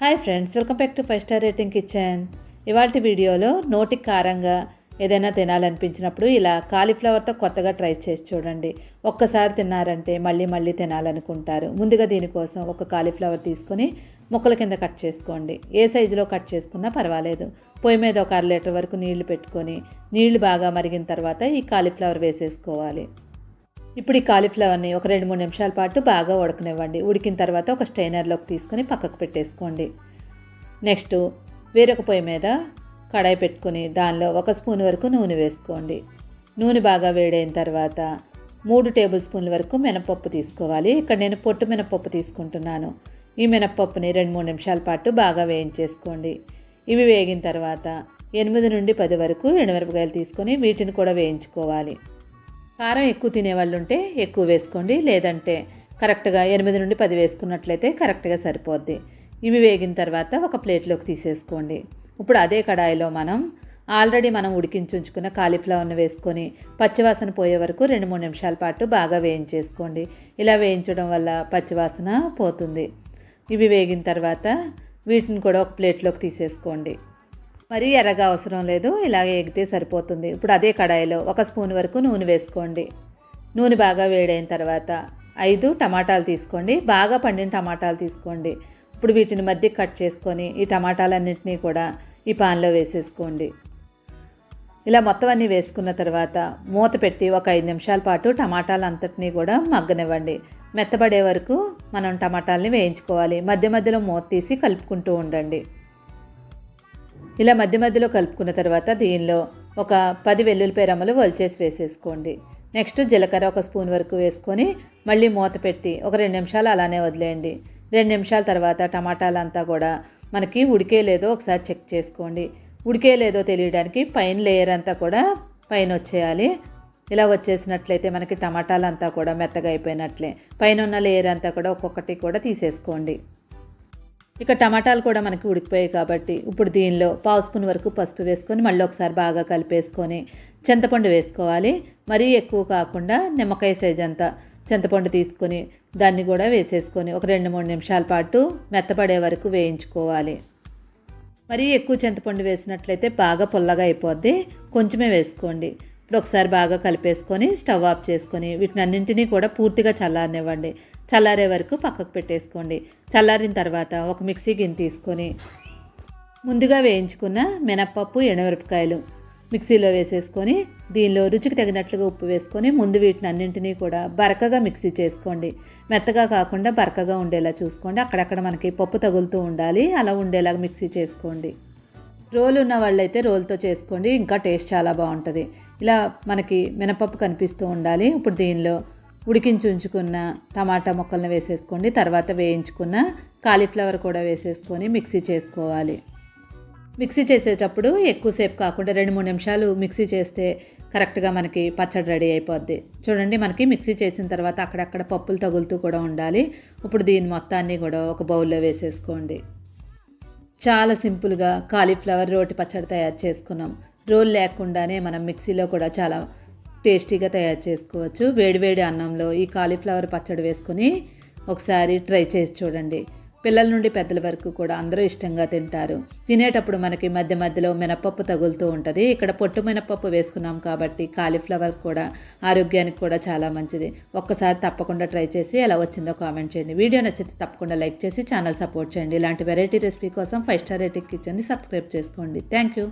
Hi friends, welcome back to 5 star rating kitchen. ఇవాల్టి వీడియోలో నోటికి కారంగా ఏదైనా తినాలనిపించినప్పుడు ఇలా కాలీఫ్లవర్తో కొత్తగా ట్రై చేసి చూడండి. ఒక్కసారి తిన్నారంటే మళ్ళీ మళ్ళీ తినాలనుకుంటారు. ముందుగా దీనికోసం ఒక కాలీఫ్లవర్ తీసుకొని ముక్కల కింద కట్ చేసుకోండి. ఏ సైజులో కట్ చేసుకున్నా పర్వాలేదు. పొయ్యి మీద ఒక 1/2 లీటర్ వరకు నీళ్లు పెట్టుకొని నీళ్లు బాగా మరిగిన తర్వాత ఈ కాలీఫ్లవర్ వేసేసుకోవాలి. ఇప్పుడు ఈ కాలీఫ్లవర్ని ఒక 2-3 నిమిషాల పాటు బాగా ఉడకనివ్వండి. ఉడికిన తర్వాత ఒక స్టైనర్లోకి తీసుకొని పక్కకు పెట్టేసుకోండి. నెక్స్ట్ వేరొక పొయ్యి మీద కడాయి పెట్టుకొని దానిలో 1 స్పూన్ వరకు నూనె వేసుకోండి. నూనె బాగా వేడైన తర్వాత 3 టేబుల్ స్పూన్ల వరకు మినపప్పు తీసుకోవాలి. ఇక్కడ నేను పొట్టు మినపప్పు తీసుకుంటున్నాను. ఈ మినపప్పుని 2-3 నిమిషాల పాటు బాగా వేయించేసుకోండి. ఇవి వేగిన తర్వాత 8 నుండి 10 వరకు ఎండుమిరపకాయలు తీసుకొని వీటిని కూడా వేయించుకోవాలి. కారం ఎక్కువ తినేవాళ్ళు ఉంటే ఎక్కువ వేసుకోండి, లేదంటే కరెక్ట్గా 8 నుండి 10 వేసుకున్నట్లయితే కరెక్ట్గా సరిపోద్ది. ఇవి వేగిన తర్వాత ఒక ప్లేట్లోకి తీసేసుకోండి. ఇప్పుడు అదే కడాయిలో ఆల్రెడీ మనం ఉడికించి ఉంచుకున్న కాలీఫ్లవర్ని వేసుకొని పచ్చివాసన పోయే వరకు 2-3 నిమిషాల పాటు బాగా వేయించేసుకోండి. ఇలా వేయించడం వల్ల పచ్చివాసన పోతుంది. ఇవి వేగిన తర్వాత వీటిని కూడా ఒక ప్లేట్లోకి తీసేసుకోండి. మరీ ఎర్రగా అవసరం లేదు, ఇలాగే ఎగితే సరిపోతుంది. ఇప్పుడు అదే కడాయిలో 1 స్పూన్ వరకు నూనె వేసుకోండి. నూనె బాగా వేడైన తర్వాత 5 టమాటాలు తీసుకోండి. బాగా పండిన టమాటాలు తీసుకోండి. ఇప్పుడు వీటిని మధ్య కట్ చేసుకొని ఈ టమాటాలన్నింటినీ కూడా ఈ పాన్లో వేసేసుకోండి. ఇలా మొత్తం అన్నీ వేసుకున్న తర్వాత మూత పెట్టి ఒక 5 నిమిషాల పాటు టమాటాలంతటినీ కూడా మగ్గనివ్వండి. మెత్తబడే వరకు మనం టమాటాలని వేయించుకోవాలి. మధ్య మధ్యలో మూత తీసి కలుపుకుంటూ ఉండండి. ఇలా మధ్య మధ్యలో కలుపుకున్న తర్వాత దీనిలో ఒక 10 వెల్లుల్లిపాయ రెమ్మలు వలిచేసి వేసేసుకోండి. నెక్స్ట్ జీలకర్ర 1 స్పూన్ వరకు వేసుకొని మళ్ళీ మూత పెట్టి ఒక 2 నిమిషాలు అలానే వదిలేయండి. 2 నిమిషాల తర్వాత టమాటాలంతా కూడా మనకి ఉడికే లేదో ఒకసారి చెక్ చేసుకోండి. ఉడికే లేదో తెలియడానికి పైన లేయర్ అంతా కూడా పైన వచ్చేయాలి. ఇలా వచ్చేసినట్లయితే మనకి టమాటాలంతా కూడా మెత్తగా అయిపోయినట్లే. పైన ఉన్న లేయర్ అంతా కూడా ఒక్కొక్కటి కూడా తీసేసుకోండి. ఇక టమాటాలు కూడా మనకి ఉడికిపోయాయి కాబట్టి ఇప్పుడు దీనిలో 1/2 స్పూన్ వరకు పసుపు వేసుకొని మళ్ళీ ఒకసారి బాగా కలిపేసుకొని చింతపండు వేసుకోవాలి. మరీ ఎక్కువ కాకుండా నిమ్మకాయ సైజ్ అంతా చింతపండు తీసుకొని దాన్ని కూడా వేసేసుకొని ఒక 2-3 నిమిషాల పాటు మెత్తపడే వరకు వేయించుకోవాలి. మరీ ఎక్కువ చింతపండు వేసినట్లయితే బాగా పుల్లగా అయిపోద్ది. కొంచెమే వేసుకోండి. ఇప్పుడు ఒకసారి బాగా కలిపేసుకొని స్టవ్ ఆఫ్ చేసుకొని వీటిని అన్నింటినీ కూడా పూర్తిగా చల్లారనివ్వండి. చల్లారే వరకు పక్కకు పెట్టేసుకోండి. చల్లారిన తర్వాత ఒక మిక్సీ గిన్నె తీసుకొని ముందుగా వేయించుకున్న మినప్పప్పు ఎండుమిరపకాయలు మిక్సీలో వేసేసుకొని దీనిలో రుచికి తగినట్లుగా ఉప్పు వేసుకొని ముందు వీటిని అన్నింటినీ కూడా బరకగా మిక్సీ చేసుకోండి. మెత్తగా కాకుండా బరకగా ఉండేలా చూసుకోండి. అక్కడక్కడ మనకి పప్పు తగులుతూ ఉండాలి, అలా ఉండేలాగా మిక్సీ చేసుకోండి. రోలు ఉన్న వాళ్ళైతే రోలుతో చేసుకోండి, ఇంకా టేస్ట్ చాలా బాగుంటుంది. ఇలా మనకి మినపప్పు కనిపిస్తూ ఉండాలి. ఇప్పుడు దీనిలో ఉడికించి ఉంచుకున్న టమాటా ముక్కలను వేసేసుకోండి. తర్వాత వేయించుకున్న కాలీఫ్లవర్ కూడా వేసేసుకొని మిక్సీ చేసుకోవాలి. మిక్సీ చేసేటప్పుడు ఎక్కువసేపు కాకుండా 2-3 నిమిషాలు మిక్సీ చేస్తే కరెక్ట్గా మనకి పచ్చడి రెడీ అయిపోద్ది. చూడండి, మనకి మిక్సీ చేసిన తర్వాత అక్కడక్కడ పప్పులు తగులుతూ కూడా ఉండాలి. ఇప్పుడు దీని మొత్తాన్ని కూడా ఒక బౌల్లో వేసేసుకోండి. చాలా సింపుల్గా కాలీఫ్లవర్ రోటి పచ్చడి తయారు చేసుకున్నాం. రోల్ లేకుండానే మనం మిక్సీలో కూడా చాలా టేస్టీగా తయారు చేసుకోవచ్చు. వేడివేడి అన్నంలో ఈ కాలీఫ్లవర్ పచ్చడి వేసుకొని ఒకసారి ట్రై చేసి చూడండి. పిల్లల నుండి పెద్దల వరకు కూడా అందరూ ఇష్టంగా తింటారు. తినేటప్పుడు మనకి మధ్య మధ్యలో మినపప్పు తగులుతూ ఉంటుంది. ఇక్కడ పొట్టు మినపప్పు వేసుకున్నాం కాబట్టి కాలీఫ్లవర్ కూడా ఆరోగ్యానికి కూడా చాలా మంచిది. ఒక్కసారి తప్పకుండా ట్రై చేసి ఎలా వచ్చిందో కామెంట్ చేయండి. వీడియో నచ్చితే తప్పకుండా లైక్ చేసి ఛానల్ సపోర్ట్ చేయండి. ఇలాంటి వెరైటీ రెసిపీ కోసం 5 స్టార్ రేటింగ్ కిచెన్ని సబ్స్క్రైబ్ చేసుకోండి. Thank you.